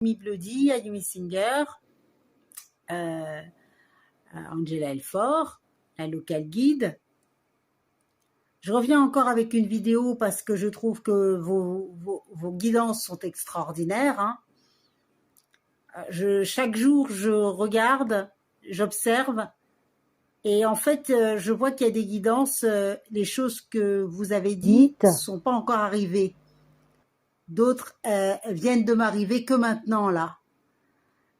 Amy Bloody, Amy Singer, Angela Elfort, la local guide. Je reviens encore avec une vidéo parce que je trouve que vos guidances sont extraordinaires. Hein. Chaque jour, je regarde, j'observe et en fait, je vois qu'il y a des guidances, les choses que vous avez dites ne sont pas encore arrivées. D'autres viennent de m'arriver que maintenant, là.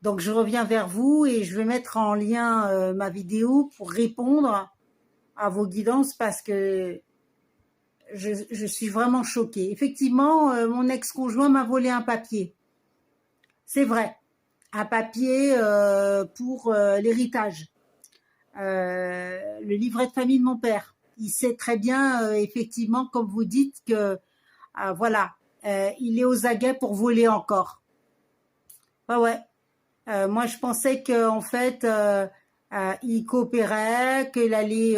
Donc, je reviens vers vous et je vais mettre en lien ma vidéo pour répondre à vos guidances parce que je suis vraiment choquée. Effectivement, mon ex-conjoint m'a volé un papier. C'est vrai. Un papier pour l'héritage. Le livret de famille de mon père. Il sait très bien, effectivement, comme vous dites, que voilà, il est aux aguets pour voler encore. Ouais. Moi, je pensais qu'en fait, il coopérait, qu'il allait...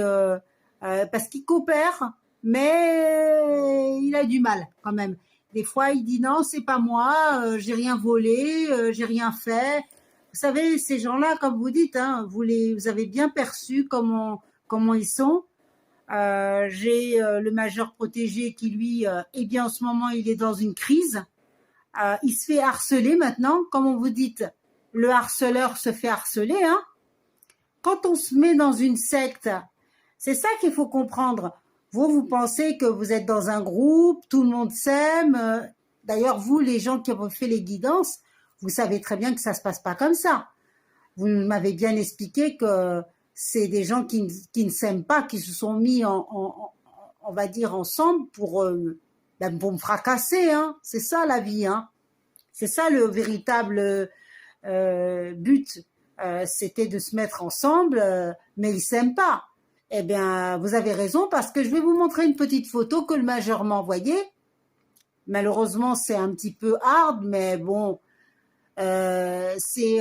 parce qu'il coopère, mais il a du mal quand même. Des fois, il dit non, c'est pas moi, j'ai rien volé, j'ai rien fait. Vous savez, ces gens-là, comme vous dites, hein, vous avez bien perçu comment ils sont. J'ai le major protégé qui, lui, eh bien, en ce moment, il est dans une crise. Il se fait harceler maintenant, comme vous dites. Le harceleur se fait harceler. Hein. Quand on se met dans une secte, c'est ça qu'il faut comprendre. Vous pensez que vous êtes dans un groupe, tout le monde s'aime. D'ailleurs, vous, les gens qui ont fait les guidances, vous savez très bien que ça ne se passe pas comme ça. Vous m'avez bien expliqué que c'est des gens qui ne s'aiment pas, qui se sont mis, on va dire, ensemble pour me fracasser. Hein. C'est ça la vie. Hein. C'est ça le véritable but. C'était de se mettre ensemble, mais ils ne s'aiment pas. Eh bien, vous avez raison parce que je vais vous montrer une petite photo que le major m'a envoyée. Malheureusement, c'est un petit peu hard, mais bon, c'est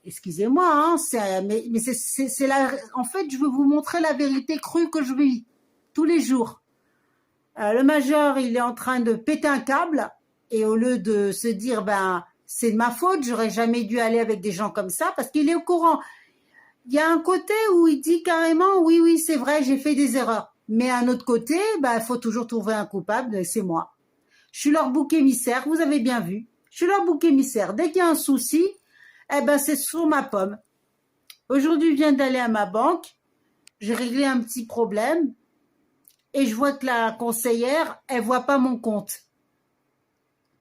excusez-moi, hein, mais c'est la. En fait, je veux vous montrer la vérité crue que je vis tous les jours. Le major, il est en train de péter un câble et au lieu de se dire, ben, c'est de ma faute, j'aurais jamais dû aller avec des gens comme ça parce qu'il est au courant. Il y a un côté où il dit carrément, oui, c'est vrai, j'ai fait des erreurs. Mais à un autre côté, ben, il faut toujours trouver un coupable, c'est moi. Je suis leur bouc émissaire, vous avez bien vu. Je suis leur bouc émissaire. Dès qu'il y a un souci, eh ben, c'est sur ma pomme. Aujourd'hui, je viens d'aller à ma banque, j'ai réglé un petit problème et je vois que la conseillère, elle voit pas mon compte.